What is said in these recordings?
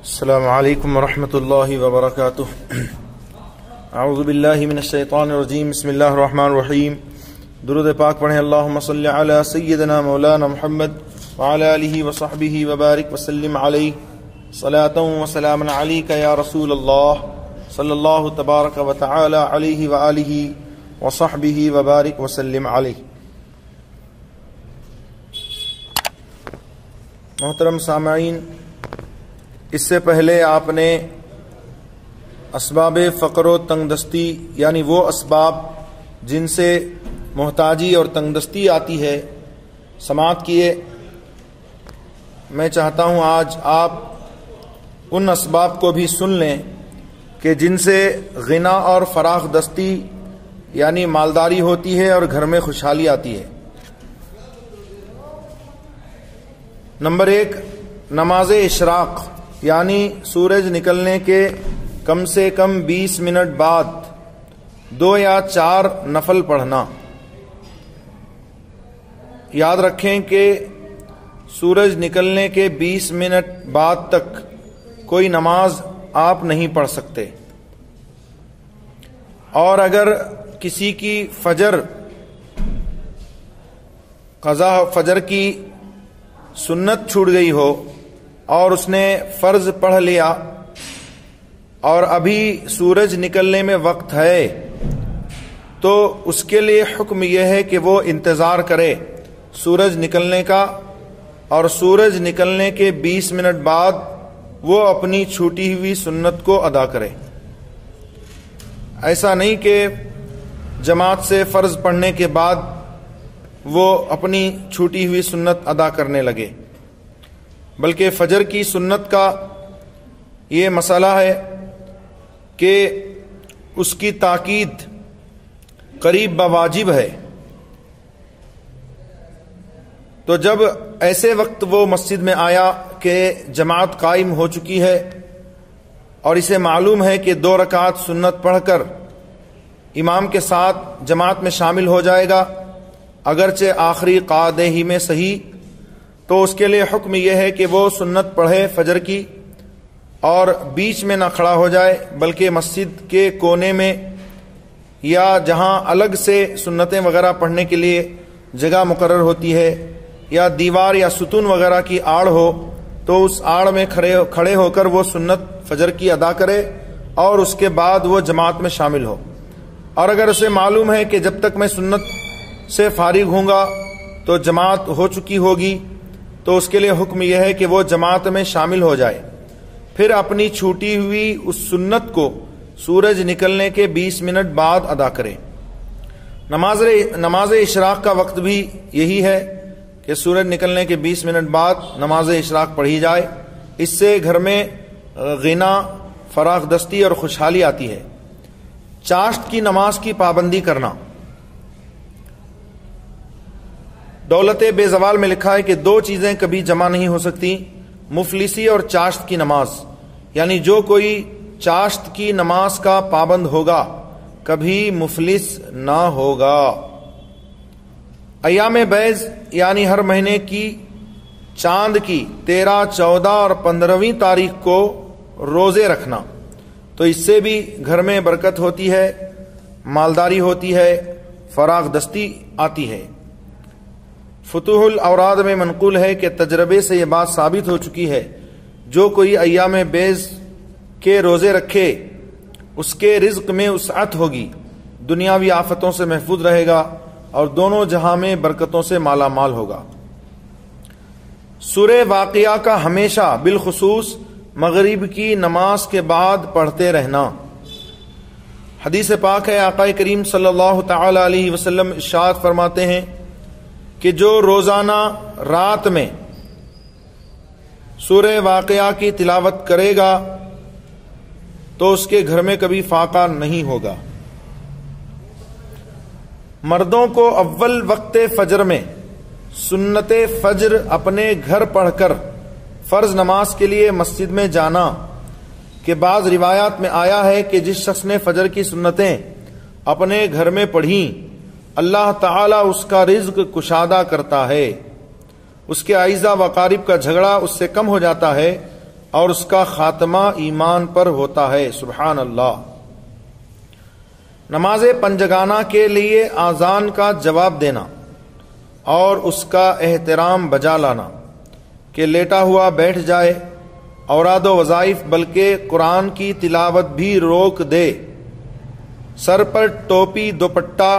السلام علیکم ورحمۃ اللہ وبرکاتہ. اعوذ باللہ من الشیطان الرجیم. بسم اللہ الرحمن الرحیم. درود پاک پڑھیں. اللہم صلی علی سیدنا مولانا محمد وعلی آلہ وصحبہ وبارک وسلم علیہ صلاۃ وسلام علیک یا رسول اللہ صلی اللہ تبارک وتعالی علیہ وآلہ وصحبہ وبارک وسلم علیہ. محترم سامعین، اس سے پہلے آپ نے اسباب فقر و تنگ دستی، یعنی وہ اسباب جن سے محتاجی اور تنگ دستی آتی ہے، سماعت کیے. میں چاہتا ہوں آج آپ ان اسباب کو بھی سن لیں کہ جن سے غنا اور فراخ دستی یعنی مالداری ہوتی ہے اور گھر میں خوشحالی آتی ہے. نمبر 1، نماز اشراق یعنی سورج نکلنے کے کم سے کم 20 منٹ بعد 2 یا 4 نفل پڑھنا. یاد رکھیں کہ سورج نکلنے کے 20 منٹ بعد تک کوئی نماز آپ نہیں پڑھ سکتے، اور اگر کسی کی قضا فجر کی سنت چھوٹ گئی ہو اور اس نے فرض پڑھ لیا اور ابھی سورج نکلنے میں وقت ہے، تو اس کے لیے حکم یہ ہے کہ وہ انتظار کرے سورج نکلنے کا، اور سورج نکلنے کے 20 منٹ بعد وہ اپنی چھوٹی ہوئی سنت کو ادا کرے. ایسا نہیں کہ جماعت سے فرض پڑھنے کے بعد وہ اپنی چھوٹی ہوئی سنت ادا کرنے لگے، بلکہ فجر کی سنت کا یہ مسئلہ ہے کہ اس کی تاکید قریب بواجب ہے. تو جب ایسے وقت وہ مسجد میں آیا کہ جماعت قائم ہو چکی ہے اور اسے معلوم ہے کہ 2 رکعت سنت پڑھ کر امام کے ساتھ جماعت میں شامل ہو جائے گا، اگرچہ آخری قعدے ہی میں صحیح، تو اس کے لیے حکم یہ ہے کہ وہ سنت پڑھے فجر کی، اور بیچ میں نہ کھڑا ہو جائے بلکہ مسجد کے کونے میں یا جہاں الگ سے سنتیں وغیرہ پڑھنے کے لیے جگہ مقرر ہوتی ہے، یا دیوار یا ستون وغیرہ کی آڑ ہو، تو اس آڑ میں کھڑے ہو کر وہ سنت فجر کی ادا کرے اور اس کے بعد وہ جماعت میں شامل ہو. اور اگر اسے معلوم ہے کہ جب تک میں سنت سے فارغ ہوں گا تو جماعت ہو چکی ہوگی، تو اس کے لیے حکم یہ ہے کہ وہ جماعت میں شامل ہو جائے، پھر اپنی چھوٹی ہوئی اس سنت کو سورج نکلنے کے 20 منٹ بعد ادا کرے. نماز اشراق کا وقت بھی یہی ہے کہ سورج نکلنے کے 20 منٹ بعد نماز اشراق پڑھی جائے. اس سے گھر میں غنا، فراخ دستی اور خوشحالی آتی ہے. چاشت کی نماز کی پابندی کرنا. دولت بے زوال میں لکھا ہے کہ 2 چیزیں کبھی جمع نہیں ہو سکتی، مفلسی اور چاشت کی نماز. یعنی جو کوئی چاشت کی نماز کا پابند ہوگا کبھی مفلس نہ ہوگا. ایام بیض یعنی ہر مہینے کی چاند کی 13، 14 اور 15ویں تاریخ کو روزے رکھنا، تو اس سے بھی گھر میں برکت ہوتی ہے، مالداری ہوتی ہے، فراخ دستی آتی ہے. فتوح الاوراد میں منقول ہے کہ تجربے سے یہ بات ثابت ہو چکی ہے، جو کوئی ایام بیض کے روزے رکھے اس کے رزق میں وسعت ہوگی، دنیاوی آفتوں سے محفوظ رہے گا اور دونوں جہاں میں برکتوں سے مالا مال ہوگا. سورہ واقعہ کا ہمیشہ بالخصوص مغرب کی نماز کے بعد پڑھتے رہنا. حدیث پاک ہے، آقا کریم صلی اللہ تعالی علیہ وسلم ارشاد فرماتے ہیں کہ جو روزانہ رات میں سورہ واقعہ کی تلاوت کرے گا تو اس کے گھر میں کبھی فاقہ نہیں ہوگا. مردوں کو اول وقت فجر میں سنت فجر اپنے گھر پڑھ کر فرض نماز کے لیے مسجد میں جانا کہ بعض روایات میں آیا ہے کہ جس شخص نے فجر کی سنتیں اپنے گھر میں پڑھیں اللہ تعالیٰ اس کا رزق کشادہ کرتا ہے. اس کے اعزا و اقارب کا جھگڑا اس سے کم ہو جاتا ہے اور اس کا خاتمہ ایمان پر ہوتا ہے۔ سبحان اللہ۔ نماز پنجگانہ کے لیے اذان کا جواب دینا اور اس کا احترام بجا لانا کہ لیٹا ہوا بیٹھ جائے، اوراد و وظائف بلکہ قرآن کی تلاوت بھی روک دے، سر پر ٹوپی دوپٹہ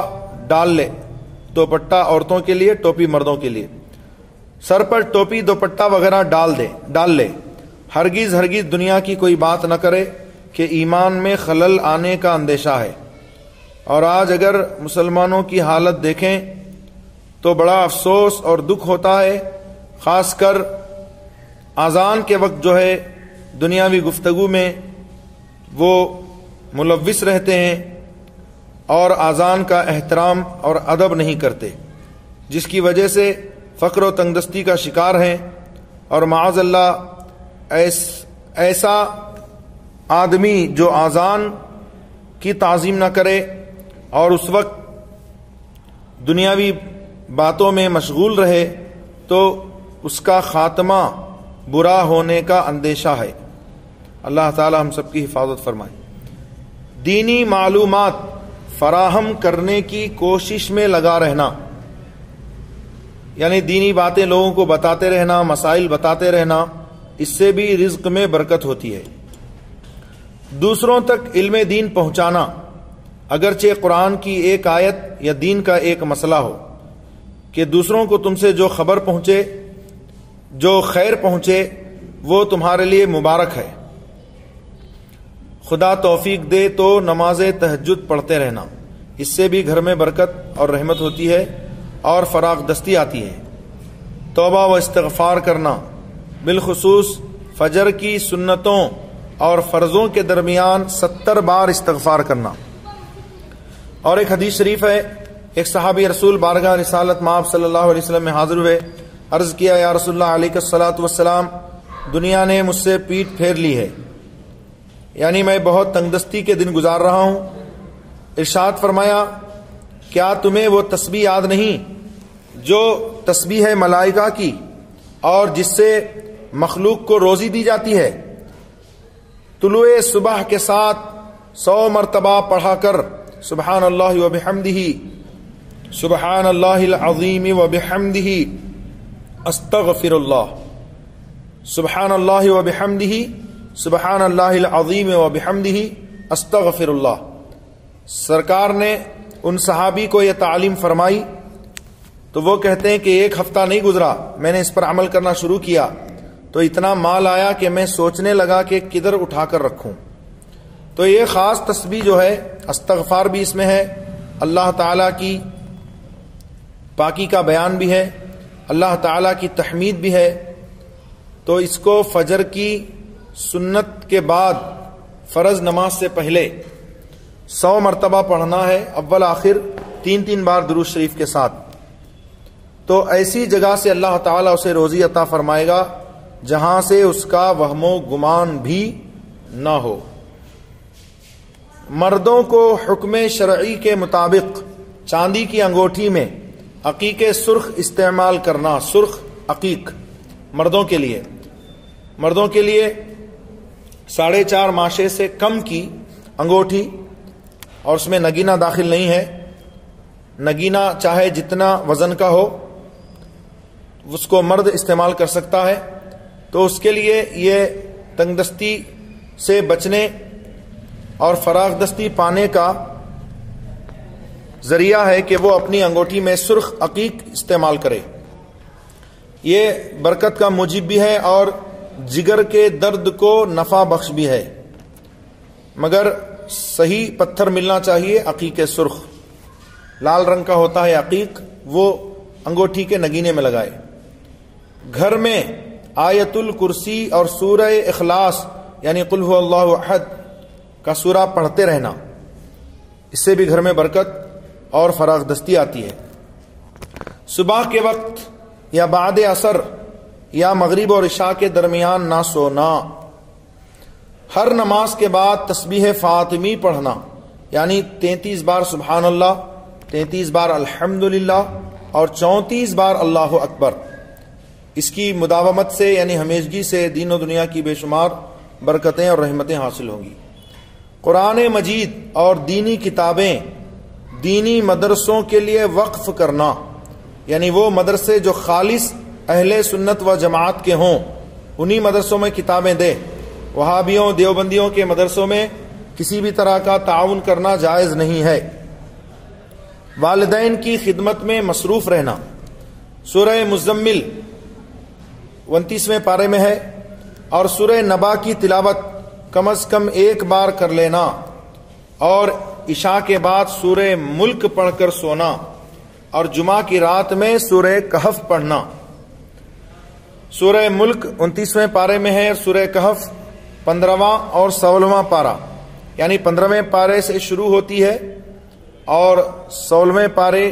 ڈال لے، دوپٹہ عورتوں کے لیے، ٹوپی مردوں کے لیے، سر پر ٹوپی دوپٹہ وغیرہ ڈال لے، ہرگز دنیا کی کوئی بات نہ کرے کہ ایمان میں خلل آنے کا اندیشہ ہے۔ اور آج اگر مسلمانوں کی حالت دیکھیں تو بڑا افسوس اور دکھ ہوتا ہے، خاص کر اذان کے وقت جو ہے دنیاوی گفتگو میں وہ ملوث رہتے ہیں اور اذان کا احترام اور ادب نہیں کرتے، جس کی وجہ سے فقر و تنگدستی کا شکار ہیں، اور معاذ اللہ ایسا آدمی جو اذان کی تعظیم نہ کرے اور اس وقت دنیاوی باتوں میں مشغول رہے تو اس کا خاتمہ برا ہونے کا اندیشہ ہے۔ اللہ تعالی ہم سب کی حفاظت فرمائے۔ دینی معلومات فراہم کرنے کی کوشش میں لگا رہنا، یعنی دینی باتیں لوگوں کو بتاتے رہنا، مسائل بتاتے رہنا، اس سے بھی رزق میں برکت ہوتی ہے۔ دوسروں تک علم دین پہنچانا، اگرچہ قرآن کی ایک آیت یا دین کا ایک مسئلہ ہو، کہ دوسروں کو تم سے جو خبر پہنچے، جو خیر پہنچے، وہ تمہارے لیے مبارک ہے۔ خدا توفیق دے تو نماز تہجد پڑھتے رہنا، اس سے بھی گھر میں برکت اور رحمت ہوتی ہے اور فراغ دستی آتی ہے۔ توبہ و استغفار کرنا، بالخصوص فجر کی سنتوں اور فرضوں کے درمیان 70 بار استغفار کرنا۔ اور ایک حدیث شریف ہے، ایک صحابی رسول بارگاہ رسالت مآب صلی اللہ علیہ وسلم میں حاضر ہوئے، عرض کیا یا رسول اللہ علیہ الصلوۃ والسلام، دنیا نے مجھ سے پیٹھ پھیر لی ہے، یعنی میں بہت تنگدستی کے دن گزار رہا ہوں۔ ارشاد فرمایا کیا تمہیں وہ تسبیح یاد نہیں جو تسبیح ہے ملائکہ کی اور جس سے مخلوق کو روزی دی جاتی ہے؟ طلوع صبح کے ساتھ 100 مرتبہ پڑھا کر سبحان اللہ و بحمدہ، سبحان اللہ العظیم و بحمدہ، استغفر اللہ، سبحان اللہ و بحمدہ، سبحان اللہ العظیم و بحمدہ، استغفر اللہ۔ سرکار نے ان صحابی کو یہ تعلیم فرمائی تو وہ کہتے ہیں کہ ایک ہفتہ نہیں گزرا، میں نے اس پر عمل کرنا شروع کیا تو اتنا مال آیا کہ میں سوچنے لگا کہ کدھر اٹھا کر رکھوں۔ تو یہ خاص تسبیح جو ہے، استغفار بھی اس میں ہے، اللہ تعالیٰ کی پاکی کا بیان بھی ہے، اللہ تعالیٰ کی تحمید بھی ہے۔ تو اس کو فجر کی سنت کے بعد فرض نماز سے پہلے 100 مرتبہ پڑھنا ہے، اول آخر 3 بار درود شریف کے ساتھ۔ تو ایسی جگہ سے اللہ تعالیٰ اسے روزی عطا فرمائے گا جہاں سے اس کا وہم و گمان بھی نہ ہو۔ مردوں کو حکم شرعی کے مطابق چاندی کی انگوٹھی میں عقیق سرخ استعمال کرنا، سرخ عقیق مردوں کے لیے 4.5 ماشے سے کم کی انگوٹھی، اور اس میں نگینہ داخل نہیں ہے، نگینہ چاہے جتنا وزن کا ہو اس کو مرد استعمال کر سکتا ہے۔ تو اس کے لیے یہ تنگدستی سے بچنے اور فراغ دستی پانے کا ذریعہ ہے کہ وہ اپنی انگوٹھی میں سرخ عقیق استعمال کرے۔ یہ برکت کا موجب بھی ہے اور جگر کے درد کو نفع بخش بھی ہے، مگر صحیح پتھر ملنا چاہیے۔ عقیق سرخ لال رنگ کا ہوتا ہے عقیق، وہ انگوٹھی کے نگینے میں لگائے۔ گھر میں آیت الکرسی اور سورہ اخلاص یعنی قل هو اللہ احد کا سورہ پڑھتے رہنا، اس سے بھی گھر میں برکت اور فراغ دستی آتی ہے۔ صبح کے وقت یا بعد عصر یا مغرب اور عشاء کے درمیان نہ سونا۔ ہر نماز کے بعد تسبیح فاطمی پڑھنا، یعنی 33 بار سبحان اللہ، 33 بار الحمدللہ اور 34 بار اللہ اکبر۔ اس کی مداومت سے یعنی ہمیشگی سے دین و دنیا کی بے شمار برکتیں اور رحمتیں حاصل ہوں گی۔ قرآن مجید اور دینی کتابیں دینی مدرسوں کے لیے وقف کرنا، یعنی وہ مدرسے جو خالص اہل سنت و جماعت کے ہوں انہی مدرسوں میں کتابیں دے۔ وہابیوں دیوبندیوں کے مدرسوں میں کسی بھی طرح کا تعاون کرنا جائز نہیں ہے۔ والدین کی خدمت میں مصروف رہنا، سورہ مزمل 29ویں پارے میں ہے، اور سورہ نبا کی تلاوت کم از کم ایک بار کر لینا، اور عشاء کے بعد سورہ ملک پڑھ کر سونا، اور جمعہ کی رات میں سورہ کہف پڑھنا۔ سورہ ملک 29ویں پارے میں ہے، سورہ کہف 15واں اور 16واں پارہ، یعنی 15ویں پارے سے شروع ہوتی ہے اور 16ویں پارے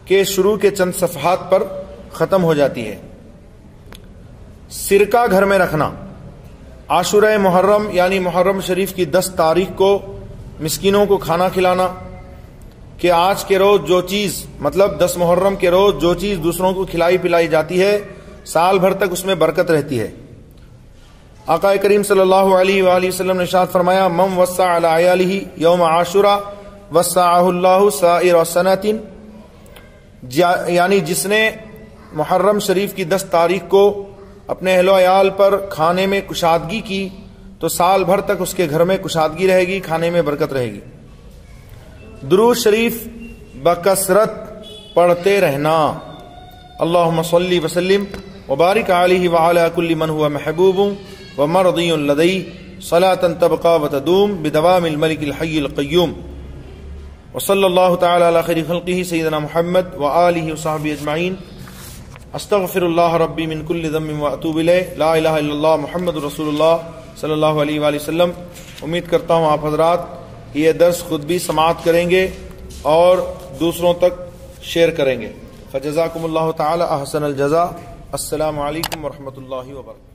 کے شروع کے چند صفحات پر ختم ہو جاتی ہے۔ سرکہ گھر میں رکھنا، عاشورہ محرم یعنی محرم شریف کی 10 تاریخ کو مسکینوں کو کھانا کھلانا، کہ آج کے روز جو چیز مطلب 10 محرم کے روز جو چیز دوسروں کو کھلائی پلائی جاتی ہے سال بھر تک اس میں برکت رہتی ہے۔ آقا کریم صلی اللہ علیہ وآلہ وسلم نے ارشاد فرمایا، من وسع علی عیالہ یوم عاشورہ وسعہ اللہ سائر سنۃ، یعنی جس نے محرم شریف کی 10 تاریخ کو اپنے اہل و عیال پر کھانے میں کشادگی کی تو سال بھر تک اس کے گھر میں کشادگی رہے گی، کھانے میں برکت رہے گی۔ درود شریف بکثرت پڑھتے رہنا، اللہم صلی وسلم وبارک علیہ وعلی کل من ہوا محبوب ومرضی لدی صلاۃ تبقى وتدوم بدوام الملک الحی القیوم، وصلی اللہ تعالی علی خیر خلقہ سیدنا محمد وآلہ وصحبہ اجمعین۔ استغفر اللہ ربی من کل ذنب واتوب الیہ، لا الہ الا اللہ محمد رسول اللہ صلی اللہ علیہ وآلہ وسلم۔ امید کرتا ہوں آپ حضرات یہ درس خود بھی سماعت کریں گے اور دوسروں تک شیئر کریں گے۔ فجزاکم اللہ تعالی احسن الجزاء۔ السلام علیکم ورحمۃ اللہ وبرکاتہ۔